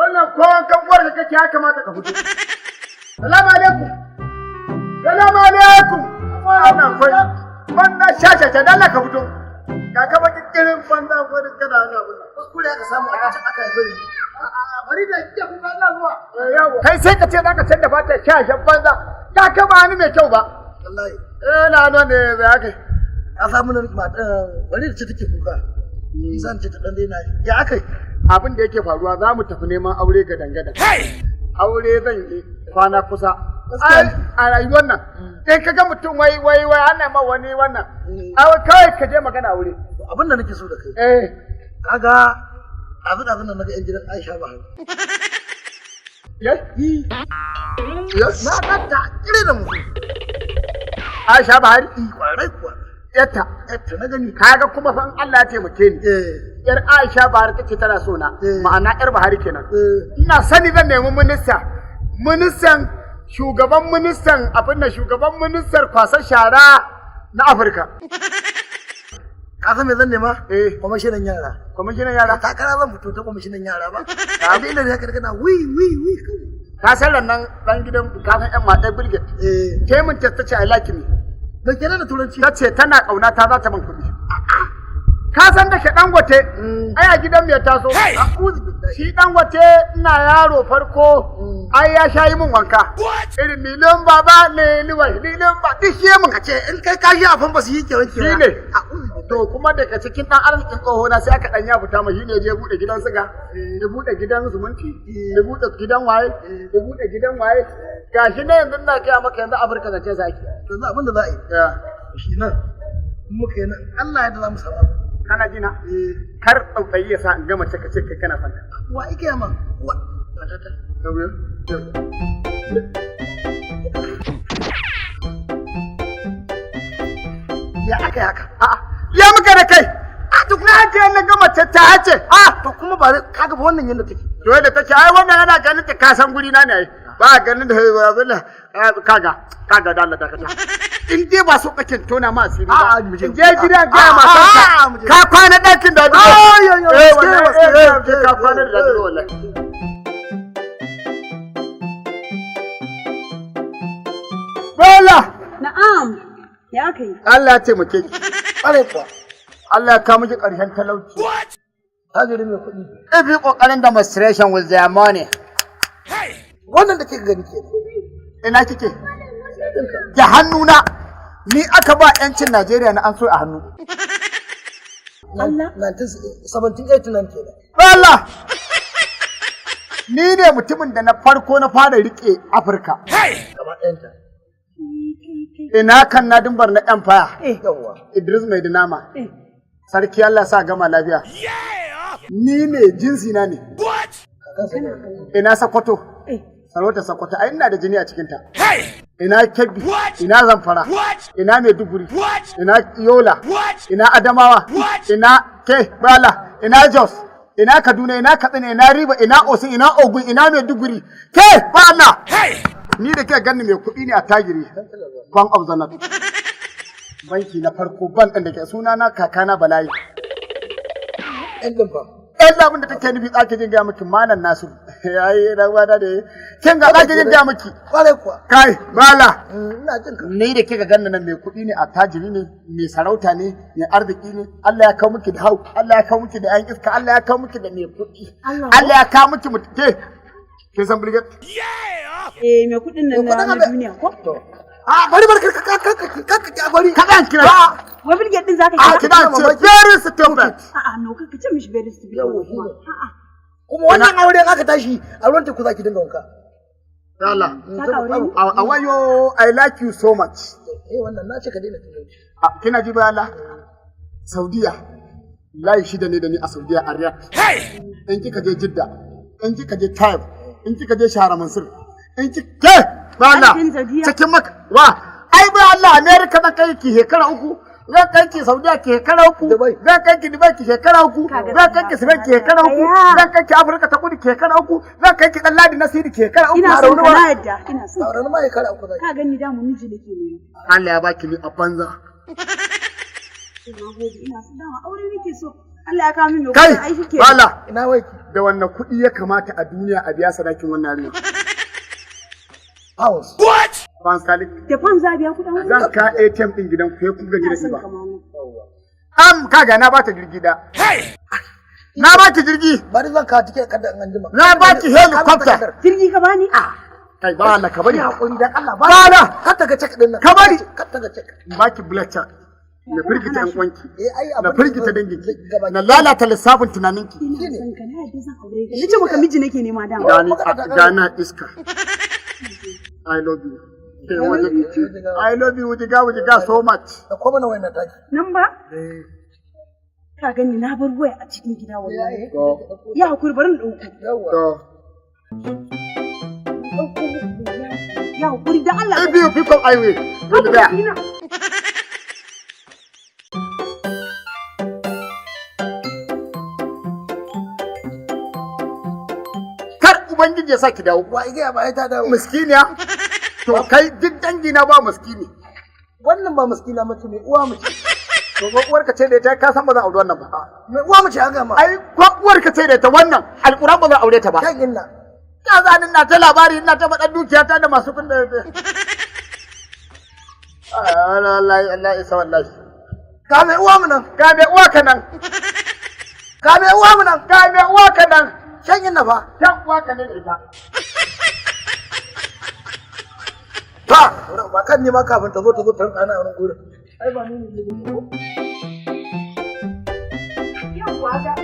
Wannan ko kan uwar ka kake ya kamata ka fito. Salamu alaikum. Salamu alaikum. Wannan kai. Wannan shashasha dalla ka fito. Ka kaba kikirin banza ko da kada ana bunna. Kuskure ka samu a cikin aka yi bari. Bari da kike kuka ina zuwa. Kai sai ka ce zaka canza fata shashashan banza. Ka kaba ni mai kyau ba. Wallahi. Na nan ne za ka. Ka samu nan bari da ce take kuka. Zan ce ta dan dai na. Ya akai. Abin da yake faruwa za mu tafi neman aure ga dangadan. Aure zan yi kwana kusa. A rayuwar nan, sai ka ga mutum wai ana ma wani wannan. Kawai ka je magana aure. Abin da nake so da kai. Kaga abin da naga yan gidan Aisha ba. Yes? Na ga ta kire da mu. Aisha ba hari? Kwarai kuwa. Yatta na gani. Kaga kuma fa Allah ya taimake ni. Yar Aisha Bahar tace tana so na, ma'ana yar Bahari kenan. Ina sani zan nemi shugaban ministar kwasar shara na Afirka. Ka san me zan nema? Kwamishinan yara. Kwamishinan yara? Ta kara zan fito ta kwamishinan yara ba. Ka bi inda ka kana wi. Ka san nan dan gidan ka san yan mata Bilgit. Ke mun ta ce I like me. Da kenan da turanci. Ta ce tana kauna ta za ta ban kuɗi. Ka san da ke Dangote, ai a gidan mai taso. Shi Dangote ina yaro farko, ai ya sha yi min wanka. Irin lilin baba ne liwai, lilin ba duk shi mun kace in kai ka shi a famfa su yi ke wanke. Shi ne. To kuma daga cikin dan arzikin tsoho na sai aka dan ya fita mai shine je bude gidan siga, ya bude gidan zumunci, ya bude gidan waye, ya bude gidan waye. Gashi ne yanzu ina kai maka yanzu Afirka zace zaki. Yanzu abin da za a yi. Shi nan. Muka yi nan Allah ya da za mu samu. Kana jina? Kar tsautsayi ya sa in gama ce kai kana son ta. Wa ike ma? Wa ya aka haka? Ya muka da kai. Duk na ce na gama ce ta hace. To kuma ba kaga ba wannan yanda take. To yadda take ai wannan yana ganin ta kasan guri na ne ai. Ba ganin da abin da kaga da Allah da kaza. In dai ba so kake tona ma asiri ba. In je gidan ga matarka. Ka kwana dakin da duka. Wallahi ka kwana da duka wallahi. Bala. Na'am. Ya kai. Allah ya taimake ki. Ƙwarai kuwa. Allah ya kawo miki ƙarshen talauci. Hajiri mai kuɗi. Ifi ƙoƙarin demonstration with their money. Wannan da kika gani kenan. Ina kike? Da hannuna ni aka ba yancin Najeriya na an so a hannu. Allah 1789 kenan. Allah. Ni ne mutumin da na farko na fara rike Afirka. Gaba ɗayanta. Ina kan na dimbar na Empire. Idris Mai Dinama. Sarki Allah sa gama lafiya. Ni ne jinsi na ne. Ina Sokoto. Sarauta Sokoto ai ina da jini a cikin ta. Ina Kebbi, ina Zamfara, ina Maiduguri, ina Yola, ina Adamawa, ina Bala, ina Jos, ina Kaduna, ina Katsina, ina Riba, ina Osun, ina Ogun, ina Maiduguri. Bala. Ni da ke ganin mai kuɗi ne a tagiri. Bank of the North. Banki na farko ban ɗin da ke sunana kakana Balayi. Ɗan abin da take nufi tsake jin gaya miki Malam Nasiru. Yayi rawa da kin ga tsake jin gaya miki. Kware kuwa. Kai Bala. Ina jin ka. Ni da kika ganna nan mai kuɗi ne, attajiri ne, mai sarauta ne, mai arziki ne. Allah ya kawo miki da hau, Allah ya kawo miki da yan iska, Allah ya kawo miki da mai kuɗi. Allah ya kawo miki mutum. Kin san Bilget? Mai kuɗin nan na duniya ko? Bari ka bari. Kaɗan kira. Wai Bilget din zaka kira? Kina ce very stupid. No kaka ce mishi very stupid. Kuma wannan auren aka tashi a ruwan teku zaki dinga wanka. Allah. A wayo I like you so much. Wannan na ce ka daina tunanci. Kina ji ba Allah? Saudiya. Layi shida ne da ni a Saudiya a Riyadh. In kika je Jidda, in kika je Taif, in kika je Shahar Mansur, in kika ba Allah cikin maka wa ai ba Allah America na kai ki shekara 3 zan kai ki Saudiya ki shekara 3 zan kai ki Dubai ki shekara 3 zan kai ki Spain ki shekara 3 zan kai ki Afirka ta Kudu ki shekara 3 zan kai ki dan Ladi Nasiri ki shekara 3 ina son ka na yadda ina son rauni ma shekara 3 ka gani da mu miji nake ne Allah ya baki ni a banza ina son dama aure nake so Allah ya kawo min mai Kai, kuɗi ai shike. bala. Ina wai Da wannan kuɗi ya kamata a duniya a biya sadakin wannan yarinya. house. Ban salik. Da fan za biya kuɗin wani. Zan ka ATM din gidan ku ya kuga Ina gidan son ba. kamar Kaga na bata jirgi da. Na baki jirgi. Bari zan kawo tike kada in anjima. Na baki helicopter. jirgi ka bani? Kai bala ka bari. Hakuri dan Allah Bala. Kar ta ga check din nan. Ka bari. Kar ta ga check. Baki black chat. Na firgita yan uwanki. Ai Na firgita danginki. Na lalata lissafin tunaninki. Ina son ka na yadda zan aure ka. Nace maka miji nake nema dama. Gana iska. I love you. I love you wujiga so much. Da kuma na wayan taki. Nan ba? Ka gani na bar waya a cikin gida wallahi. Ya hakuri bari in dauko. Ya hakuri dan Allah. If you pick up highway, will be there. Kar Ubangiji ya sa ki dawo. Wa igiya ba ta dawo. Miskiniya? To kai duk dangi na ba miskini. Wannan ba miskina mace mai uwa mace. To ko uwarka ce da ita ka san ba zan aure wannan ba. Mai uwa mace an gama. Ai ko uwarka ce da ita wannan alquran ba zan aure ta ba. Kan inna. Ya zanin na ta labari ina ta faɗan dukiyata da masu kun da Allah isa wallahi. Ka mai uwa mu nan. Ka mai uwa ka nan. Ka mai uwa mu nan. Ka mai uwa ka nan. Shan inna fa. Shan uwa ka nan ita. Ta, ba kan ne ma kafin ta zo ta rana a wurin gurin. Ai ba ni ne ko. Yawwa ga.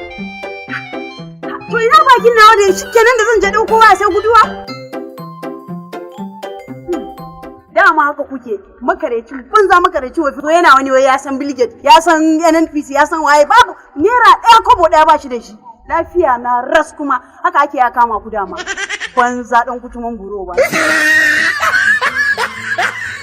To ina bakin nawa da shi kenan da zan je dauko waya sai guduwa? Dama haka kuke makarecin banza makarecin wafi to yana wani wai ya san Bilgate ya san NNPC ya san waye babu naira ɗaya kobo ɗaya ba shi da shi lafiya na ras kuma haka ake ya kama ku dama banza dan kutuman buro ba